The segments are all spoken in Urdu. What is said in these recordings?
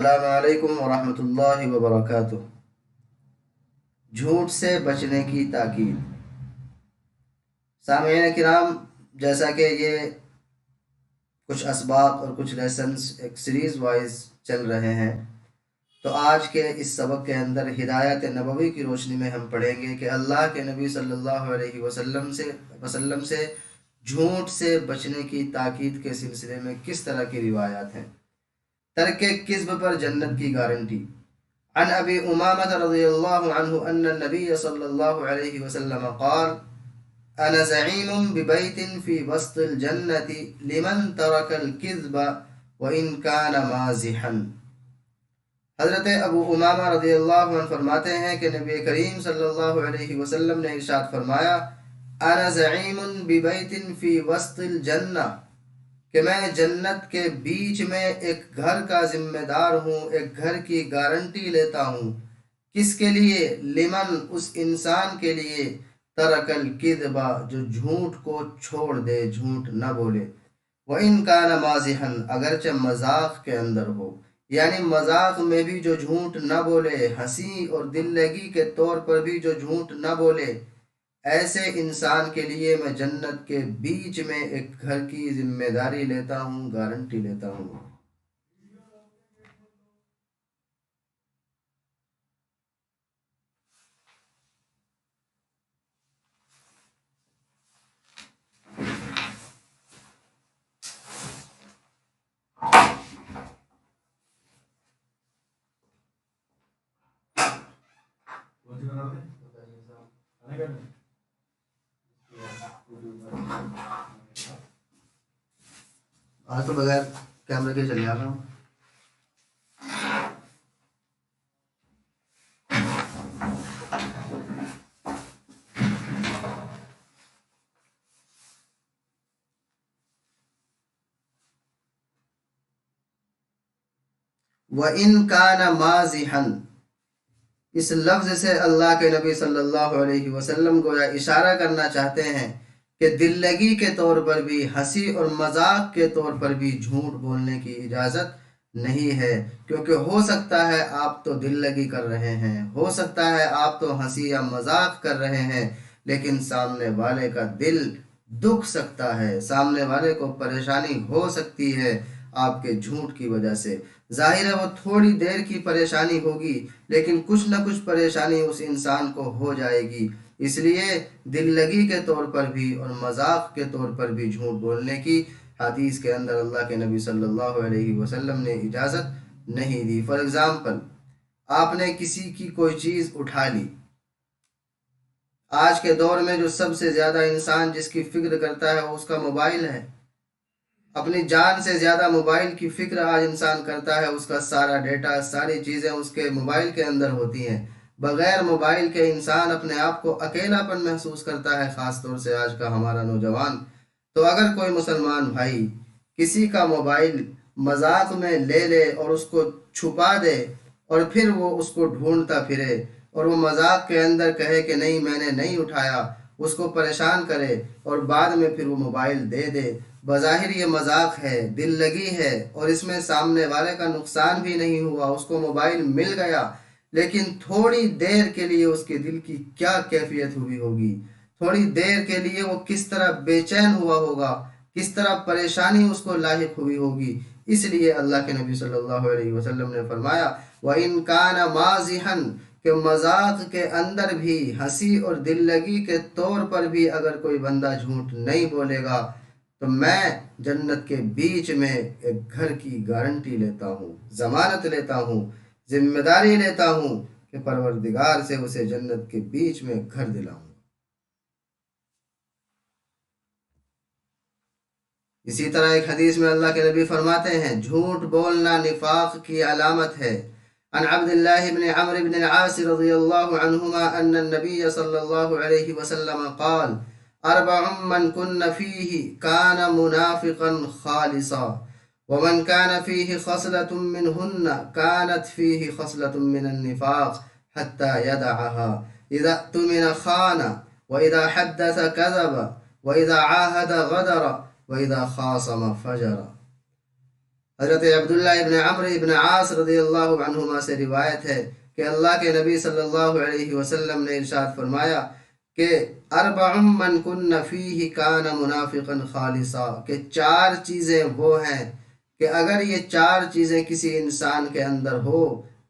السلام علیکم ورحمۃ اللہ وبرکاتہ۔ جھوٹ سے بچنے کی تاکید۔ سامعین کرام، جیسا کہ یہ کچھ اسباق اور کچھ لیسنز ایک سیریز وائز چل رہے ہیں، تو آج کے اس سبق کے اندر ہدایت نبوی کی روشنی میں ہم پڑھیں گے کہ اللہ کے نبی صلی اللہ علیہ وسلم سے جھوٹ سے بچنے کی تاکید کے سلسلے میں کس طرح کی روایات ہیں۔ ترک کذب پر جنت کی گارنٹی۔ عن ابی امامہ رضی اللہ عنہ ان النبی صلی اللہ علیہ وسلم قال انا زعیم ببیت فی وسط الجنت لمن ترک الكذب وان کان مازحا۔ حضرت ابو امامہ رضی اللہ عنہ فرماتے ہیں کہ نبی کریم صلی اللہ علیہ وسلم نے ارشاد فرمایا، انا زعیم ببیت فی وسط الجنہ، کہ میں جنت کے بیچ میں ایک گھر کا ذمہ دار ہوں، ایک گھر کی گارنٹی لیتا ہوں۔ کس کے لیے؟ لمن، اس انسان کے لیے، ترک الکذب، جو جھوٹ کو چھوڑ دے، جھوٹ نہ بولے، وَإِن كَانَ مَازِحًا، اگرچہ مذاق کے اندر ہو، یعنی مذاق میں بھی جو جھوٹ نہ بولے، ہنسی اور دل لگی کے طور پر بھی جو جھوٹ نہ بولے، ایسے انسان کے لیے میں جنت کے بیچ میں ایک گھر کی ذمہ داری لیتا ہوں، گارنٹی لیتا ہوں۔ آج تو بغیر کیمرے کے چلے آ رہا ہوں۔ وَإِن كَانَ مَازِحًا، اس لفظ سے اللہ کے نبی صلی اللہ علیہ وسلم گویا اشارہ کرنا چاہتے ہیں کہ دل لگی کے طور پر بھی، ہنسی اور مذاق کے طور پر بھی جھوٹ بولنے کی اجازت نہیں ہے، کیونکہ ہو سکتا ہے آپ تو دل لگی کر رہے ہیں، ہو سکتا ہے آپ تو ہنسی یا مذاق کر رہے ہیں، لیکن سامنے والے کا دل دکھ سکتا ہے، سامنے والے کو پریشانی ہو سکتی ہے آپ کے جھوٹ کی وجہ سے۔ ظاہر ہے وہ تھوڑی دیر کی پریشانی ہوگی، لیکن کچھ نہ کچھ پریشانی اس انسان کو ہو جائے گی۔ اس لیے دل لگی کے طور پر بھی اور مذاق کے طور پر بھی جھوٹ بولنے کی حدیث کے اندر اللہ کے نبی صلی اللہ علیہ وسلم نے اجازت نہیں دی۔ فار ایگزامپل، آپ نے کسی کی کوئی چیز اٹھا لی۔ آج کے دور میں جو سب سے زیادہ انسان جس کی فکر کرتا ہے وہ اس کا موبائل ہے۔ اپنی جان سے زیادہ موبائل کی فکر آج انسان کرتا ہے، اس کا سارا ڈیٹا، ساری چیزیں اس کے موبائل کے اندر ہوتی ہیں۔ بغیر موبائل کے انسان اپنے آپ کو اکیلا پن محسوس کرتا ہے، خاص طور سے آج کا ہمارا نوجوان۔ تو اگر کوئی مسلمان بھائی کسی کا موبائل مذاق میں لے لے اور اس کو چھپا دے اور پھر وہ اس کو ڈھونڈتا پھرے اور وہ مذاق کے اندر کہے کہ نہیں میں نے نہیں اٹھایا، اس کو پریشان کرے اور بعد میں پھر وہ موبائل دے دے، بظاہر یہ مذاق ہے، دل لگی ہے اور اس میں سامنے والے کا نقصان بھی نہیں ہوا، اس کو موبائل مل گیا، لیکن تھوڑی دیر کے لیے اس کے دل کی کیا کیفیت ہوئی ہوگی، تھوڑی دیر کے لیے وہ کس طرح بے چین ہوا ہوگا، کس طرح پریشانی اس کو لاحق ہوئی ہوگی۔ اس لیے اللہ کے نبی صلی اللہ علیہ وسلم نے فرمایا وَإِن كَانَ مَازِحًا، کہ مذاق کے اندر بھی، ہنسی اور دل لگی کے طور پر بھی اگر کوئی بندہ جھوٹ نہیں بولے گا تو میں جنت کے بیچ میں ایک گھر کی گارنٹی لیتا ہوں، ضمانت لیتا ہوں، ذمہ داری لیتا ہوں کہ پروردگار سے اسے جنت کے بیچ میں گھر دلاؤں۔ اسی طرح ایک حدیث میں اللہ کے نبی فرماتے ہیں جھوٹ بولنا نفاق کی علامت ہے۔ عن عبد الله بن عمرو بن العاص رضي الله عنهما أن النبي صلى الله عليه وسلم قال أربع من كن فيه كان منافقا خالصا، ومن كان فيه خصلة منهن كانت فيه خصلة من النفاق حتى يدعها، إذا اؤتمن خان، وإذا حدث كذب، وإذا عاهد غدر، وإذا خاصم فجر۔ حضرت عبداللہ ابن عمرو ابن عاص رضی اللہ عنہما سے روایت ہے کہ اللہ کے نبی صلی اللہ علیہ وسلم نے ارشاد فرمایا کہ اربع من کن فیہ کان منافقا خالصا، کہ چار چیزیں وہ ہیں کہ اگر یہ چار چیزیں کسی انسان کے اندر ہو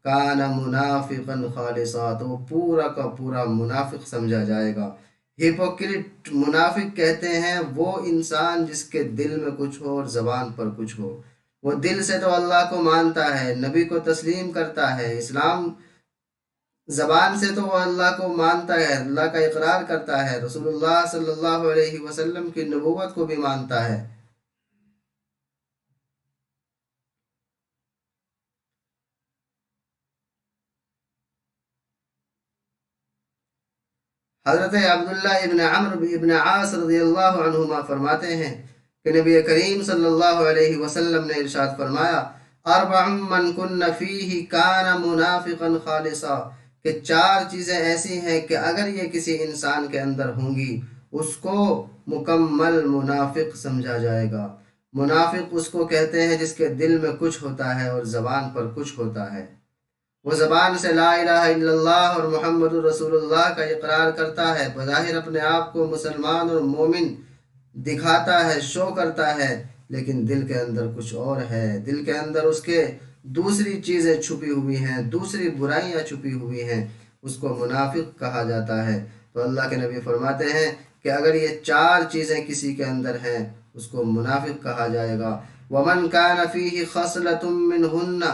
کان منافقا خالصا، تو وہ پورا کا پورا منافق سمجھا جائے گا۔ ہپوکریٹ منافق کہتے ہیں وہ انسان جس کے دل میں کچھ ہو اور زبان پر کچھ ہو۔ وہ دل سے تو اللہ کو مانتا ہے، نبی کو تسلیم کرتا ہے، اسلام، زبان سے تو وہ اللہ کو مانتا ہے، اللہ کا اقرار کرتا ہے، رسول اللہ صلی اللہ علیہ وسلم کی نبوت کو بھی مانتا ہے۔ حضرت عبداللہ ابن عمرو ابن عاص رضی اللہ عنہما فرماتے ہیں کہ نبی کریم صلی اللہ علیہ وسلم نے ارشاد فرمایا اربع من کن فیہ کان منافقا خالصا، کہ چار چیزیں ایسی ہیں کہ اگر یہ کسی انسان کے اندر ہوں گی اس کو مکمل منافق سمجھا جائے گا۔ منافق اس کو کہتے ہیں جس کے دل میں کچھ ہوتا ہے اور زبان پر کچھ ہوتا ہے۔ وہ زبان سے لا الہ الا اللہ اور محمد رسول اللہ کا اقرار کرتا ہے، بظاہر اپنے آپ کو مسلمان اور مومن دکھاتا ہے، شو کرتا ہے، لیکن دل کے اندر کچھ اور ہے، دل کے اندر اس کے دوسری چیزیں چھپی ہوئی ہیں، دوسری برائیاں چھپی ہوئی ہیں، اس کو منافق کہا جاتا ہے۔ تو اللہ کے نبی فرماتے ہیں کہ اگر یہ چار چیزیں کسی کے اندر ہیں اس کو منافق کہا جائے گا۔ وَمَنْ كَانَ فِيهِ خَصْلَةٌ مِّنْهُنَّ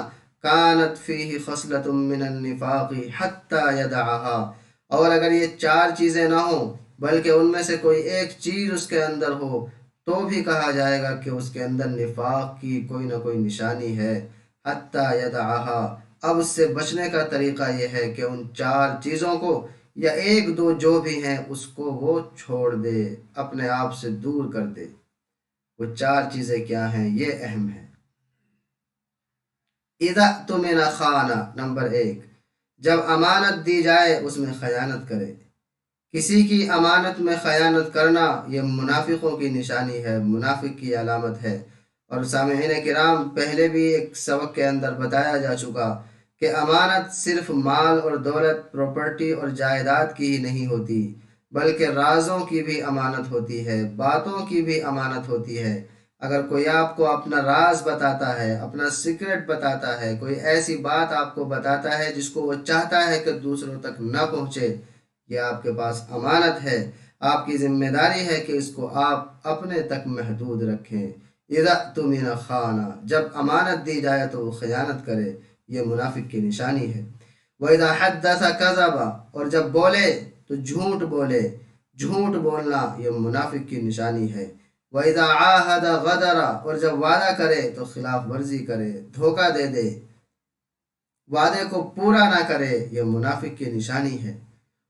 كَانَتْ فِيهِ خَصْلَةٌ مِّنَ النِّفَاقِ حَتَّى يَدَعَهَا، اور اگر یہ چار چیزیں نہ ہوں بلکہ ان میں سے کوئی ایک چیز اس کے اندر ہو تو بھی کہا جائے گا کہ اس کے اندر نفاق کی کوئی نہ کوئی نشانی ہے۔ حَتَّى يَدَعَهَا، اب اس سے بچنے کا طریقہ یہ ہے کہ ان چار چیزوں کو یا ایک دو جو بھی ہیں اس کو وہ چھوڑ دے، اپنے آپ سے دور کر دے۔ وہ چار چیزیں کیا ہیں یہ اہم ہے۔ اذا اؤتمن خانہ، نمبر ایک، جب امانت دی جائے اس میں خیانت کرے۔ کسی کی امانت میں خیانت کرنا یہ منافقوں کی نشانی ہے، منافق کی علامت ہے۔ اور سامعین کرام، پہلے بھی ایک سبق کے اندر بتایا جا چکا کہ امانت صرف مال اور دولت، پراپرٹی اور جائیداد کی ہی نہیں ہوتی، بلکہ رازوں کی بھی امانت ہوتی ہے، باتوں کی بھی امانت ہوتی ہے۔ اگر کوئی آپ کو اپنا راز بتاتا ہے، اپنا سیکرٹ بتاتا ہے، کوئی ایسی بات آپ کو بتاتا ہے جس کو وہ چاہتا ہے کہ دوسروں تک نہ پہنچے، یہ آپ کے پاس امانت ہے، آپ کی ذمہ داری ہے کہ اس کو آپ اپنے تک محدود رکھیں۔ اذا اؤتمن خانہ، جب امانت دی جائے تو وہ خیانت کرے، یہ منافق کی نشانی ہے۔ وَإِذَا حَدَّثَ كَذَبَ، اور جب بولے تو جھوٹ بولے، جھوٹ بولنا یہ منافق کی نشانی ہے۔ وَإِذَا عَاهَدَ غَدَرَ، اور جب وعدہ کرے تو خلاف ورزی کرے، دھوکہ دے دے، وعدے کو پورا نہ کرے، یہ منافق کی نشانی ہے۔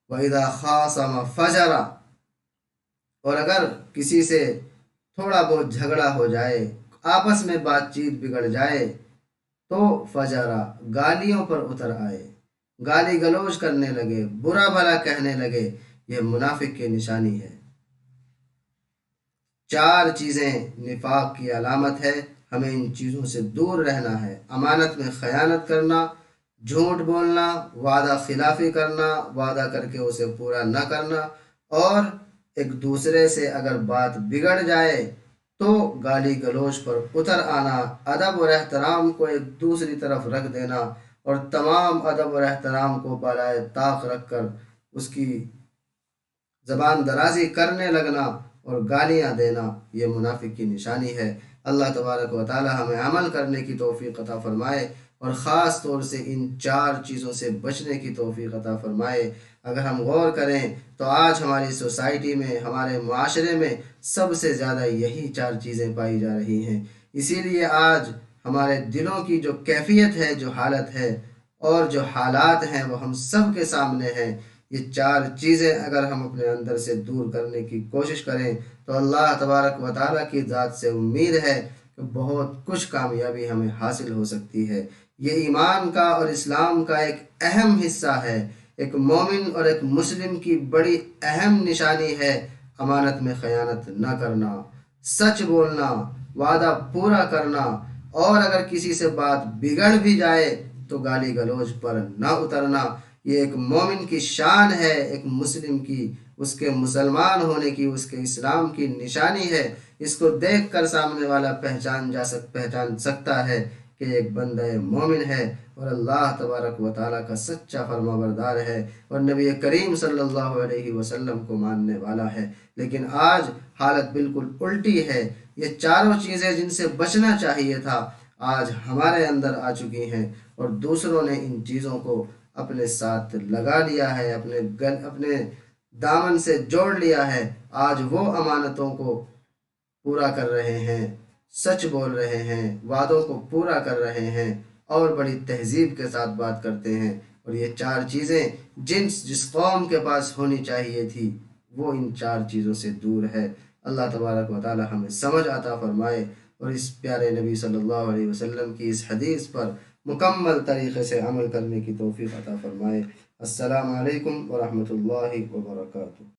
وَإِذَا خَاصَمَ فَجَرَ، اور اگر کسی سے تھوڑا بہت جھگڑا ہو جائے، آپس میں بات چیت بگڑ جائے تو فجرا، گالیوں پر اتر آئے، گالی گلوچ کرنے لگے، برا بھلا کہنے لگے، یہ منافق کی نشانی ہے۔ چار چیزیں نفاق کی علامت ہے، ہمیں ان چیزوں سے دور رہنا ہے۔ امانت میں خیانت کرنا، جھوٹ بولنا، وعدہ خلافی کرنا، وعدہ کر کے اسے پورا نہ کرنا، اور ایک دوسرے سے اگر بات بگڑ جائے تو گالی گلوچ پر اتر آنا، ادب اور احترام کو ایک دوسری طرف رکھ دینا، اور تمام ادب اور احترام کو بالائے طاق رکھ کر اس کی زبان درازی کرنے لگنا اور گالیاں دینا، یہ منافق کی نشانی ہے۔ اللہ تبارک و تعالی ہمیں عمل کرنے کی توفیق عطا فرمائے، اور خاص طور سے ان چار چیزوں سے بچنے کی توفیق عطا فرمائے۔ اگر ہم غور کریں تو آج ہماری سوسائٹی میں، ہمارے معاشرے میں سب سے زیادہ یہی چار چیزیں پائی جا رہی ہیں۔ اسی لیے آج ہمارے دلوں کی جو کیفیت ہے، جو حالت ہے اور جو حالات ہیں وہ ہم سب کے سامنے ہیں۔ یہ چار چیزیں اگر ہم اپنے اندر سے دور کرنے کی کوشش کریں تو اللہ تبارک و تعالیٰ کی ذات سے امید ہے کہ بہت کچھ کامیابی ہمیں حاصل ہو سکتی ہے۔ یہ ایمان کا اور اسلام کا ایک اہم حصہ ہے، ایک مومن اور ایک مسلم کی بڑی اہم نشانی ہے۔ امانت میں خیانت نہ کرنا، سچ بولنا، وعدہ پورا کرنا، اور اگر کسی سے بات بگڑ بھی جائے تو گالی گلوچ پر نہ اترنا۔ یہ ایک مومن کی شان ہے، ایک مسلم کی، اس کے مسلمان ہونے کی، اس کے اسلام کی نشانی ہے۔ اس کو دیکھ کر سامنے والا پہچان سکتا ہے کہ ایک بندہ مومن ہے اور اللہ تبارک و تعالیٰ کا سچا فرما بردار ہے اور نبی کریم صلی اللہ علیہ وسلم کو ماننے والا ہے۔ لیکن آج حالت بالکل الٹی ہے۔ یہ چاروں چیزیں جن سے بچنا چاہیے تھا آج ہمارے اندر آ چکی ہیں، اور دوسروں نے ان چیزوں کو اپنے ساتھ لگا لیا ہے، اپنے دامن سے جوڑ لیا ہے۔ آج وہ امانتوں کو پورا کر رہے ہیں، سچ بول رہے ہیں، وعدوں کو پورا کر رہے ہیں اور بڑی تہذیب کے ساتھ بات کرتے ہیں، اور یہ چار چیزیں جس قوم کے پاس ہونی چاہیے تھی وہ ان چار چیزوں سے دور ہے۔ اللہ تبارک و تعالی ہمیں سمجھ عطا فرمائے اور اس پیارے نبی صلی اللہ علیہ وسلم کی اس حدیث پر مکمل طریقے سے عمل کرنے کی توفیق عطا فرمائے۔ السلام علیکم ورحمۃ اللہ وبرکاتہ۔